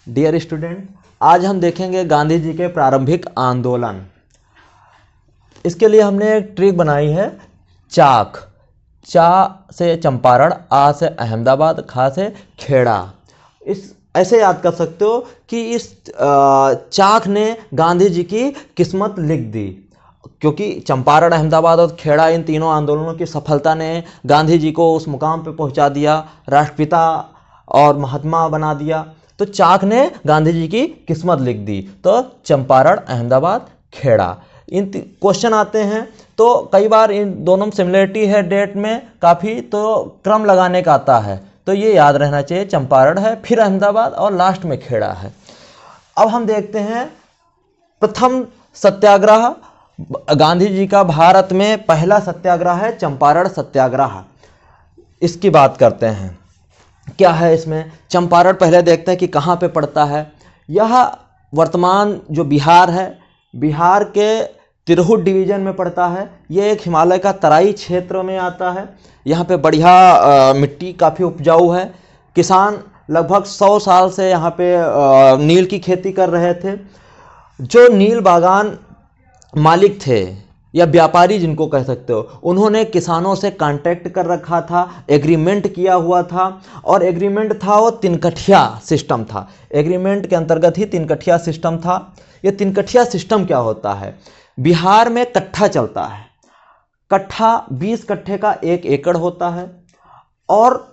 Dear student, आज हम देखेंगे गांधी जी के प्रारंभिक आंदोलन। इसके लिए हमने एक ट्रिक बनाई है, चाक। चा से चंपारण, आ से अहमदाबाद, खा से खेड़ा। इस ऐसे याद कर सकते हो कि इस चाक ने गांधी जी की किस्मत लिख दी, क्योंकि चंपारण, अहमदाबाद और खेड़ा, इन तीनों आंदोलनों की सफलता ने गांधी जी को उस मुकाम पर पहुंचा दिया, राष्ट्रपिता और महात्मा बना दिया। तो चाक ने गांधी जी की किस्मत लिख दी। तो चंपारण, अहमदाबाद, खेड़ा, इन क्वेश्चन आते हैं। तो कई बार इन दोनों में सिमिलरिटी है डेट में काफ़ी, तो क्रम लगाने का आता है, तो ये याद रहना चाहिए। चंपारण है, फिर अहमदाबाद और लास्ट में खेड़ा है। अब हम देखते हैं प्रथम सत्याग्रह। गांधी जी का भारत में पहला सत्याग्रह है चंपारण सत्याग्रह। इसकी बात करते हैं, क्या है इसमें। चंपारण पहले देखते हैं कि कहाँ पे पड़ता है। यह वर्तमान जो बिहार है, बिहार के तिरहुत डिवीज़न में पड़ता है। ये एक हिमालय का तराई क्षेत्र में आता है। यहाँ पे बढ़िया मिट्टी काफ़ी उपजाऊ है। किसान लगभग 100 साल से यहाँ पे नील की खेती कर रहे थे। जो नील बागान मालिक थे या व्यापारी जिनको कह सकते हो, उन्होंने किसानों से कांटेक्ट कर रखा था, एग्रीमेंट किया हुआ था। और एग्रीमेंट था वो तिनकठिया सिस्टम था। एग्रीमेंट के अंतर्गत ही तिनकठिया सिस्टम था। ये तिनकठिया सिस्टम क्या होता है? बिहार में कट्ठा चलता है। कट्ठा 20 कट्ठे का 1 एकड़ होता है। और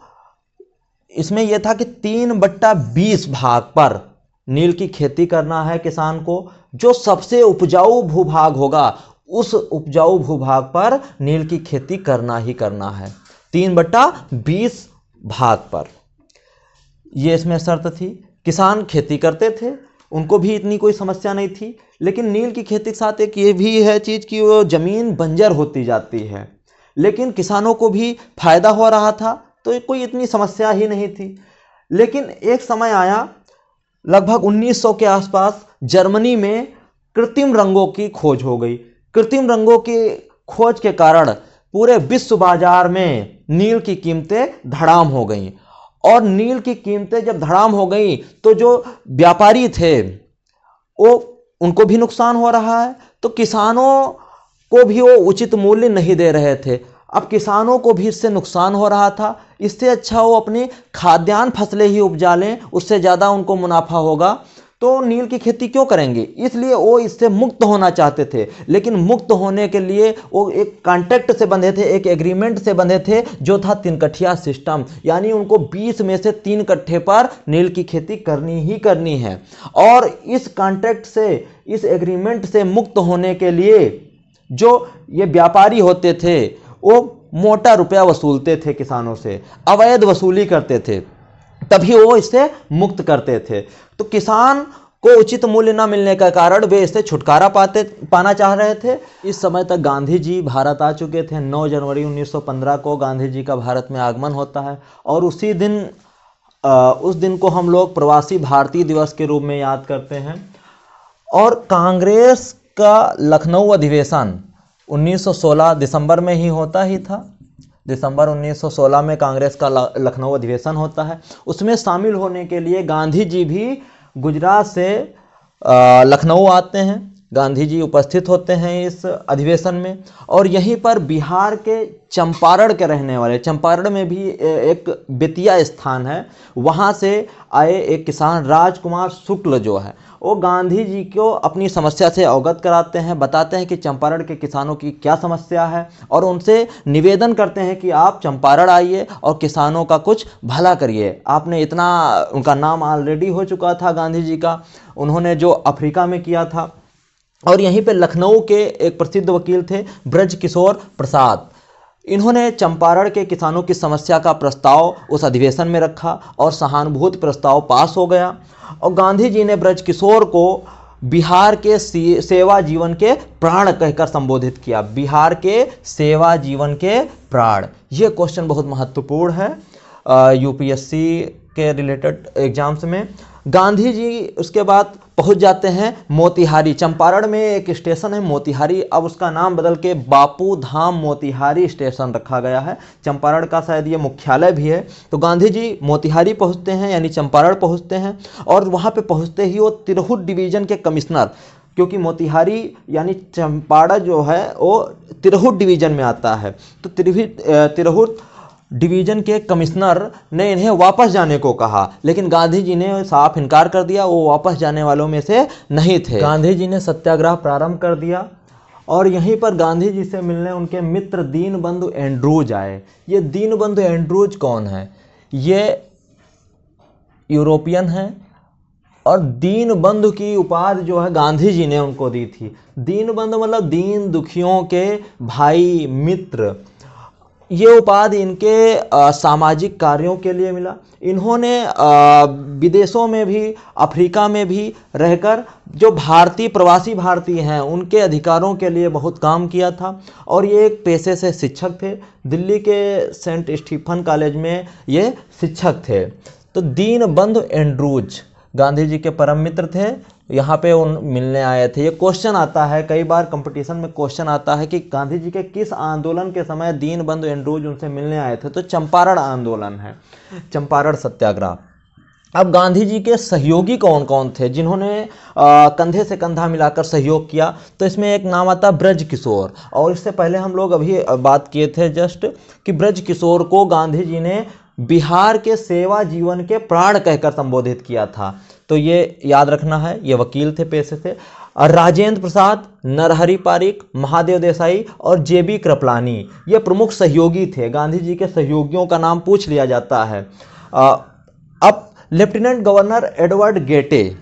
इसमें यह था कि 3/20 भाग पर नील की खेती करना है किसान को। जो सबसे उपजाऊ भूभाग होगा, उस उपजाऊ भूभाग पर नील की खेती करना ही करना है, 3/20 भाग पर। ये इसमें शर्त थी। किसान खेती करते थे, उनको भी इतनी कोई समस्या नहीं थी। लेकिन नील की खेती के साथ एक ये भी है चीज़ कि वो ज़मीन बंजर होती जाती है, लेकिन किसानों को भी फायदा हो रहा था, तो कोई इतनी समस्या ही नहीं थी। लेकिन एक समय आया लगभग 1900 के आसपास, जर्मनी में कृत्रिम रंगों की खोज हो गई। कृत्रिम रंगों की खोज के कारण पूरे विश्व बाजार में नील की कीमतें धड़ाम हो गईं। और नील की कीमतें जब धड़ाम हो गई, तो जो व्यापारी थे वो उनको भी नुकसान हो रहा है। तो किसानों को भी वो उचित मूल्य नहीं दे रहे थे। अब किसानों को भी इससे नुकसान हो रहा था। इससे अच्छा वो अपनी खाद्यान्न फसलें ही उपजा लें, उससे ज़्यादा उनको मुनाफा होगा। तो नील की खेती क्यों करेंगे? इसलिए वो इससे मुक्त होना चाहते थे। लेकिन मुक्त होने के लिए वो एक कॉन्ट्रैक्ट से बंधे थे, एक एग्रीमेंट से बंधे थे, जो था तिनकठिया सिस्टम। यानी उनको 20 में से 3 कट्ठे पर नील की खेती करनी ही करनी है। और इस कॉन्ट्रैक्ट से, इस एग्रीमेंट से मुक्त होने के लिए जो ये व्यापारी होते थे, वो मोटा रुपया वसूलते थे किसानों से, अवैध वसूली करते थे, तभी वो इससे मुक्त करते थे। तो किसान को उचित मूल्य न मिलने का कारण वे इससे छुटकारा पाना चाह रहे थे। इस समय तक गांधी जी भारत आ चुके थे। 9 जनवरी 1915 को गांधी जी का भारत में आगमन होता है। और उसी दिन उस दिन को हम लोग प्रवासी भारतीय दिवस के रूप में याद करते हैं। और कांग्रेस का लखनऊ अधिवेशन 1916 दिसंबर में ही होता ही था। दिसंबर 1916 में कांग्रेस का लखनऊ अधिवेशन होता है। उसमें शामिल होने के लिए गांधी जी भी गुजरात से लखनऊ आते हैं। गांधी जी उपस्थित होते हैं इस अधिवेशन में। और यहीं पर बिहार के चंपारण के रहने वाले, चंपारण में भी एक बेतिया स्थान है, वहाँ से आए एक किसान राजकुमार शुक्ल जो है, वो गांधी जी को अपनी समस्या से अवगत कराते हैं, बताते हैं कि चंपारण के किसानों की क्या समस्या है, और उनसे निवेदन करते हैं कि आप चंपारण आइए और किसानों का कुछ भला करिए। आपने इतना, उनका नाम ऑलरेडी हो चुका था गांधी जी का, उन्होंने जो अफ्रीका में किया था। और यहीं पे लखनऊ के एक प्रसिद्ध वकील थे ब्रज किशोर प्रसाद। इन्होंने चंपारण के किसानों की समस्या का प्रस्ताव उस अधिवेशन में रखा और सहानुभूति प्रस्ताव पास हो गया। और गांधी जी ने ब्रज किशोर को बिहार के सेवा जीवन के प्राण कहकर संबोधित किया। बिहार के सेवा जीवन के प्राण, ये क्वेश्चन बहुत महत्वपूर्ण है यूपीएससी के रिलेटेड एग्जाम्स में। गांधी जी उसके बाद पहुंच जाते हैं मोतिहारी। चंपारण में एक स्टेशन है मोतिहारी, अब उसका नाम बदल के बापू धाम मोतिहारी स्टेशन रखा गया है। चंपारण का शायद ये मुख्यालय भी है। तो गांधी जी मोतिहारी पहुंचते हैं, यानी चंपारण पहुंचते हैं, और वहां पे पहुंचते ही वो तिरहुत डिवीजन के कमिश्नर, क्योंकि मोतिहारी यानी चंपारण जो है वो तिरहुत डिवीजन में आता है, तो तिरहुत डिवीजन के कमिश्नर ने इन्हें वापस जाने को कहा, लेकिन गांधी जी ने साफ इनकार कर दिया, वो वापस जाने वालों में से नहीं थे। गांधी जी ने सत्याग्रह प्रारंभ कर दिया और यहीं पर गांधी जी से मिलने उनके मित्र दीनबंधु एंड्रूज आए। ये दीनबंधु एंड्रूज कौन है? ये यूरोपियन हैं और दीनबंधु की उपाधि जो है गांधी जी ने उनको दी थी। दीनबंधु मतलब दीन दुखियों के भाई, मित्र। ये उपाधि इनके सामाजिक कार्यों के लिए मिला। इन्होंने विदेशों में भी, अफ्रीका में भी रहकर जो भारतीय प्रवासी भारतीय हैं उनके अधिकारों के लिए बहुत काम किया था, और ये एक पेशे से शिक्षक थे। दिल्ली के सेंट स्टीफन कॉलेज में ये शिक्षक थे। तो दीनबंधु एंड्रूज गांधी जी के परम मित्र थे, यहाँ पे उन मिलने आए थे। ये क्वेश्चन आता है, कई बार कंपटीशन में क्वेश्चन आता है कि गांधी जी के किस आंदोलन के समय दीनबंधु एंड्रूज उनसे मिलने आए थे, तो चंपारण आंदोलन है, चंपारण सत्याग्रह। अब गांधी जी के सहयोगी कौन कौन थे जिन्होंने कंधे से कंधा मिलाकर सहयोग किया? तो इसमें एक नाम आता ब्रज किशोर, और इससे पहले हम लोग अभी बात किए थे जस्ट कि ब्रज किशोर को गांधी जी ने बिहार के सेवा जीवन के प्राण कहकर संबोधित किया था। तो ये याद रखना है, ये वकील थे पेशे से। और राजेंद्र प्रसाद, नरहरि पारिक, महादेव देसाई और जेबी कृपलानी ये प्रमुख सहयोगी थे। गांधी जी के सहयोगियों का नाम पूछ लिया जाता है। अब लेफ्टिनेंट गवर्नर एडवर्ड गेटे,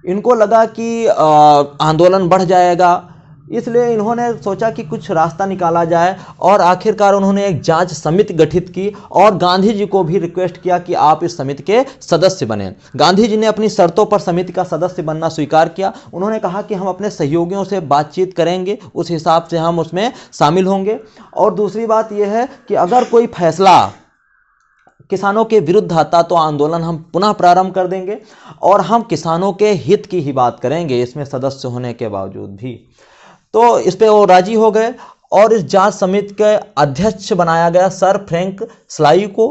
इनको लगा कि आंदोलन बढ़ जाएगा, इसलिए इन्होंने सोचा कि कुछ रास्ता निकाला जाए, और आखिरकार उन्होंने एक जांच समिति गठित की और गांधी जी को भी रिक्वेस्ट किया कि आप इस समिति के सदस्य बने। गांधी जी ने अपनी शर्तों पर समिति का सदस्य बनना स्वीकार किया। उन्होंने कहा कि हम अपने सहयोगियों से बातचीत करेंगे, उस हिसाब से हम उसमें शामिल होंगे। और दूसरी बात यह है कि अगर कोई फैसला किसानों के विरुद्ध आता तो आंदोलन हम पुनः प्रारंभ कर देंगे, और हम किसानों के हित की ही बात करेंगे, इसमें सदस्य होने के बावजूद भी। तो इस पे वो राजी हो गए, और इस जांच समिति के अध्यक्ष बनाया गया सर फ्रैंक स्लाई को।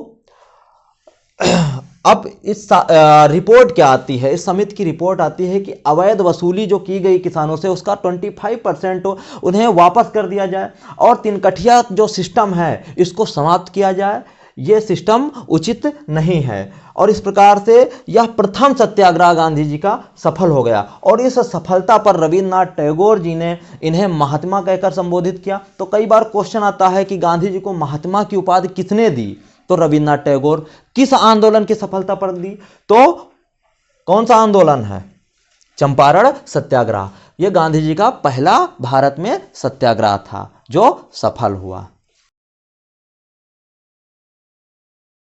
अब इस रिपोर्ट क्या आती है? इस समिति की रिपोर्ट आती है कि अवैध वसूली जो की गई किसानों से उसका 25% उन्हें वापस कर दिया जाए, और तिनकठिया जो सिस्टम है इसको समाप्त किया जाए। ये सिस्टम उचित नहीं है, और इस प्रकार से यह प्रथम सत्याग्रह गांधी जी का सफल हो गया। और इस सफलता पर रविन्द्रनाथ टैगोर जी ने इन्हें महात्मा कहकर संबोधित किया। तो कई बार क्वेश्चन आता है कि गांधी जी को महात्मा की उपाधि किसने दी? तो रविन्द्रनाथ टैगोर। किस आंदोलन की सफलता पर दी? तो कौन सा आंदोलन है? चंपारण सत्याग्रह। यह गांधी जी का पहला भारत में सत्याग्रह था जो सफल हुआ।